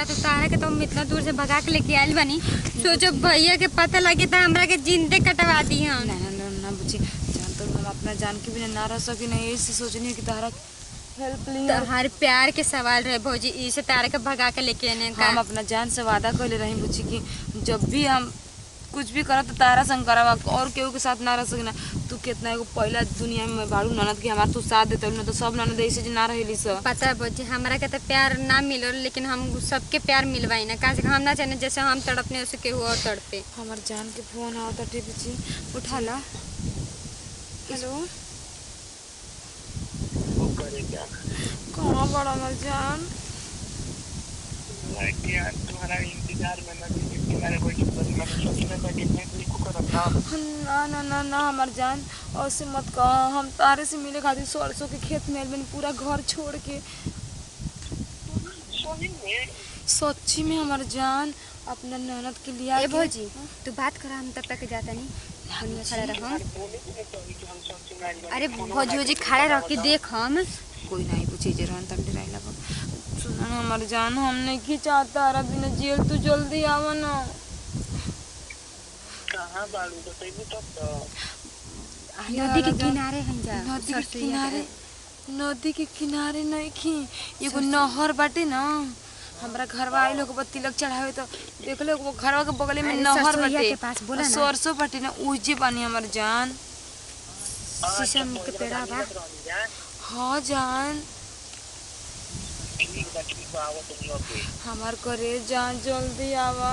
तो तारा के तो हम इतना दूर से भगा के लेके आयल बनी, सोचो भैया के पता लगे तो हमरा के जिंदे कटवा दी हम। ना ना ना ना बुची, जान तो हम अपना जान के बिना ना रह सकी नहीं, ऐसे सोचनी है कि तारा हेल्प ली। हर प्यार के सवाल रहे भौजी, इसे तारा के भगा के लेके आने का। हम अपना जान से वादा कर ले रही बुची कि जब भी हम कुछ भी करब तो तारा संग करब और केहू के साथ ना रह सकिना। तू कितना एगो पहला दुनिया में बाड़ू ननद के हमार तू साथ देते न तो सब ननद ऐसे ना रहेली सब। पता है भौजी, हमरा के तो प्यार ना मिलो, लेकिन हम सबके प्यार मिलवाई ना, काहे हम ना चाहे जैसे हम तड़पने उसे केहू और तड़पे। हमार जान के फोन आवता टे बुची, उठा ला। हेलो, कहाँ बड़ा हमार जान? तुम्हारा इंतजार में ना ना ना ना हमार जान, ऐसे मत कह। हम तारे से मिले खातिर सरसों के खेत में बनी, पूरा घर छोड़ के। सच्ची में हमार जान, अपना ननद के लिए। ए भौजी तू बात करा, हम तब तक जाता नहीं खड़ा रह। अरे भौजी खड़ा रह के देख, हम कोई नहीं पूछे जे रहन तब डराई लगा। सुना ना हमार जान, हमने की चाहता रहा बिना जेल, तू जल्दी आवा ना। कहाँ बालू तो सही तो नदी के किनारे हैं जा। नदी के किनारे? नदी के किनारे नहीं खी, एगो नहर बाटे ना, हमरा घरवा आइल हो तिलक चढ़ावे तो देख लो वो घरवा के बगल में नहर बाटे, सरसों बाटे ना, उजे बानी हमार जान। शीशम के पेड़ा बा। हाँ जान, हमार करे जान, जल्दी आवा।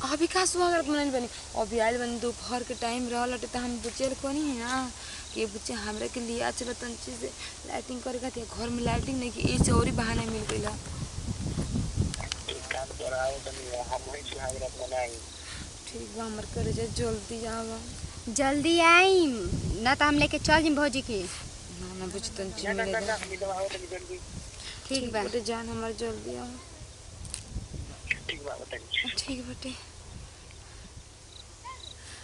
अभी का सुहागरात मनल बनी, अभी आयल बनी दोपहर के टाइम रहल तो हम बुचेल कोनी है ना कि बुचे हमरा के लिए चलो तन चीज लाइटिंग करे खातिर, घर में लाइटिंग नहीं की ऐसे और ही बहाना मिल गइला। ठीक बा, हमर करे जा, जल्दी आवा। जल्दी आई ना तो हम लेके चल जिम भौजी की। ना ना बुच तन चीज मिलेगा। ठीक बा जान, हमार जल्दी आवा। ठीक बाटे।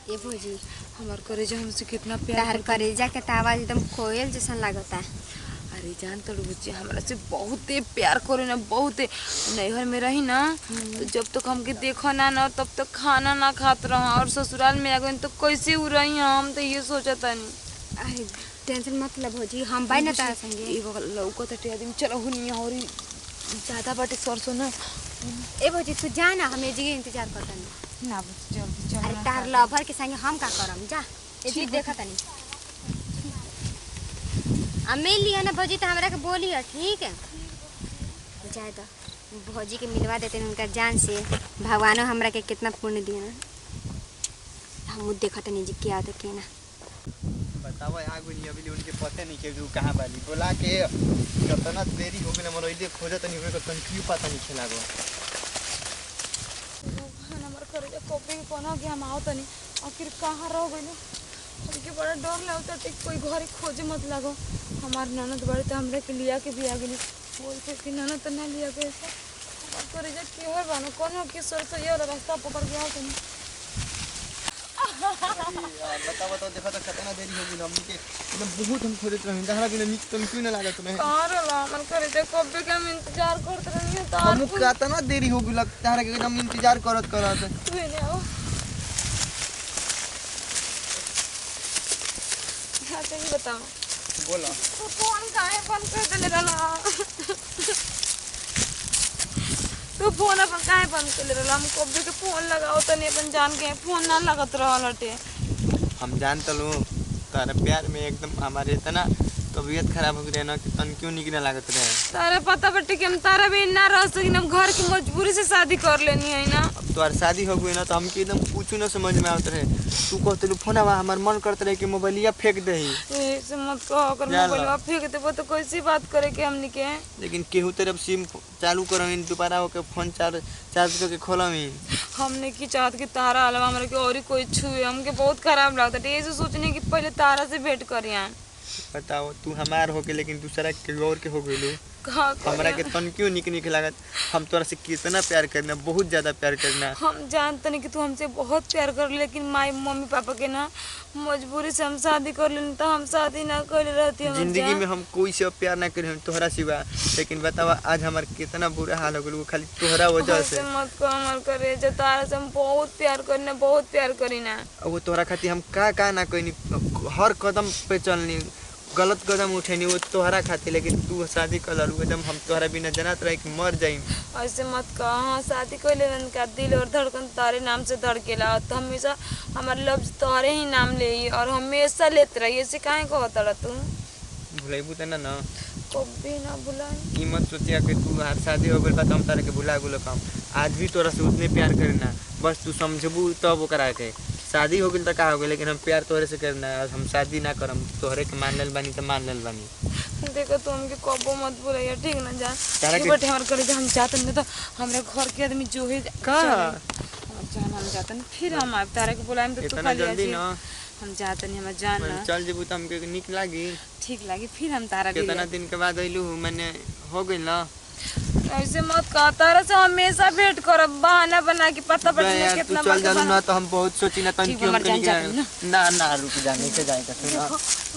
ये भौजी हमार करे जा हमसे कितना प्यार तार करेजा के आवाज एकदम कोयल जैसा लगता। अरे जान तो बुच्ची हमरा से बहुत प्यार करे ना, बहुत। नैहर में रही ना तो जब तक हमके देखो ना ना तब तक खाना ना खात रहा, और ससुराल में आ गई तो कैसे उ रही हम तो ये सोचता नहीं। अरे टेंशन मत लो भौजी, हम बाई ना तारा संगे। एगो लौकत हटे आदमी, चलो हुनिया और ज्यादा बाटे सरसों ना। ए भौजी तू जा ना, हम एजी इंतजार करता नहीं ना बुच्ची, जल्दी चलो। अरे तार लवर के संगे हम का करम, जा एजी देखा तनी। मिल लिया ना भौजी तो हमरा के बोली है, ठीक है? जाए तो भौजी के मिलवा देते हैं उनका जान से, भगवानो हमरा के कितना पुण्य दिया ना। हम देखा तनी जी क्या होता क्या ना। बतावा आगो नहीं, अभी उनके पता नहीं के तू कहां बाली, बोला के कितना देरी हो गई मरो इले खोजत नहीं होए, कन क्यों पता नहीं खेलागो। नंबर करे जा कॉपी के कोना के हम आओ तनी, आखिर कहां रह गइलो। हमके बड़ा डर लगता है, कोई घर खोजे मत लागो। हमार ननद बड़े तो हमरा के लिया के भी आ गई, बोलते कि ननद तो ना लिया के ऐसा। हमार करे जा के हो बानो कोनो के सरसों ये रास्ता पकड़ के आओ तनी। बतावा तो देखा तो कितना देरी हो गई, हमनी के एकदम बहुत हम खोजत रही, हमरा के निक तन क्यों ना लागत रहे। कार ला मन करे जा कॉपी के हम इंतजार करत रही तो हम कितना देरी हो गई, लगता है कि एकदम इंतजार करत करत। तू ने आओ अच्छा ही बताओ। बोला तो फोन काहे बंद कर देले रहला? तो फोन अपन काहे बंद कर रहला? हम कभी के फोन लगाओ तनी अपन जान के फोन ना लगत रहल हटे। हम जानत लो तारा प्यार में एकदम हमारे इतना तबीयत खराब हो गई ना कि तन क्यों निकने लागत रहे। तारे पता बटे कि हम तारा भी ना रह सकी, हम घर की मजबूरी से शादी कर लेनी है ना। अब तोर शादी हो गई ना तो हमके एकदम कुछ ना समझ में आवत रहे। तू कहते फोन आवा, हमार मन करत रहे कि मोबाइलिया फेंक दही। ऐसे मत कहो, अगर मोबाइल फेंक देबो तो कैसी बात करे के हमनी के। लेकिन केहू तरफ सिम चालू करमी, दोबारा होके फोन चार्ज करके खोलमी। हमने की चाहत कि तारा अलावा हमरा के और कोई छुए, हमके बहुत खराब लगता है। ऐसे सोचने कि पहले तारा से भेंट करिया। बताओ तू हमार हो के लेकिन दूसरा के और के हो गइलो। हमरा के तन क्यों निक लागत। हम तोरा से कितना प्यार करना, बहुत ज्यादा प्यार करना। हम जानते नहीं कि तू हमसे बहुत प्यार कर, लेकिन माई मम्मी पापा के ना मजबूरी से हम शादी कर लेनी तो हम शादी ना कर रहती हमर जिंदगी जान। में हम कोई से प्यार ना करे तोहरा सिवा, लेकिन बतावा आज हमार कितना बुरा हाल हो गइल खाली तोहरा वजह से। ऐसे मत कर हमर करे जे तारा से हम बहुत प्यार करीना, बहुत प्यार करीना। वो तोहरा खातिर हम का ना कइनी, हर कदम पे चलनी, गलत कदम उठैनी वो तोहरा खातिर, लेकिन तू शादी कर लू एकदम हम तोहरा बिना जानत रहे कि मर जाइम। ऐसे मत कह। हाँ शादी कर लेलन का दिल और धड़कन तारे नाम से धड़केला और तो हमेशा हमार लफ्ज तोहरे ही नाम ले और हमेशा लेते रही। ऐसे काहे कहत रह तू? भुलाइबू त ना न, कभी ना भुलाई। ई मत सोचिया कि तू हर शादी हो गइल बा त हम तारा के भुला गेलो काम। आज भी तोरा से उतने प्यार करना, बस तू समझबू तब ओकरा के। शादी हो गइल त का हो गइल, लेकिन हम प्यार तोहरे से करना है। हम शादी ना करम, तोहरे के मान लेल बानी त मान लेल बानी। देखो तू हमके कबो मत बुलाइया, ठीक ना जा। तारा के- बटे हमार करे जे हम जातन नहीं तो हमरे घर के आदमी जो है का जान हम जातन फिर हम आब तारा के बुलाएम तो तू इतना खाली जल्दी आजी। न हम जातन हमर जान ना चल जेबू त हमके निक लागी। ठीक लागी फिर हम तारा ले कितना दिन के बाद अइलू मैंने हो गइल न। ऐसे मत कह। तारा से हमेशा भेंट करब, बहाना बना के पता बे पड़े यार तू कितना चल जालू ना तो हम बहुत सोची ना तन ठीक, क्यों हमार जान जाती ना ना रुक जाने के जाएगा सुन।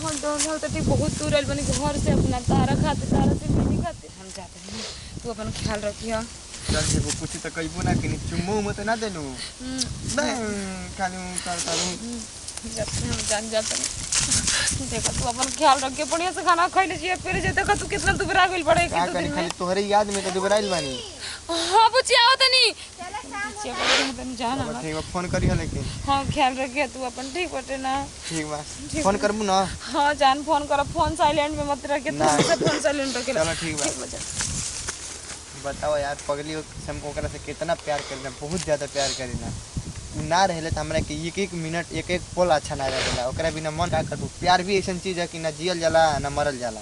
हम दोनों तो ठीक बहुत दूर आइल बनी घर से अपना तारा खातिर, तारा से मिली खातिर हम जाते नहीं। तू अपन ख्याल रखियो। चल जेबू कुछ त कइबो ना कि चुम्मो मत ना देलू बे खाली जाते हम जान जाते देखा तू अपन ख्याल रख के बढ़िया से खाना खाइले छिए फिर जे देखा तू कितना दुबरा गइल पड़े का कि करी दिन खाली में। तोहरे याद में तो दुबराइल बानी। हां बुची आओ तनी चलो तनी जाना अब ठीक बा फोन करी हो लेकिन। हां ख्याल रखिए तू अपन, ठीक बटे ना? ठीक बा फोन करबू ना। हां जान फोन कर, फोन साइलेंट में मत रख के ना। तू से फोन साइलेंट रख के चलो ठीक बा। बताओ यार पगली हम ओकरा से कितना प्यार करेना, बहुत ज्यादा प्यार करेना। उ ना रहले त हमरा के एक एक मिनट एक एक पल अच्छा ना रहेला। ओकरा बिना मन का करू। प्यार भी ऐसन चीज है कि ना जियल जाला ना मरल जाला।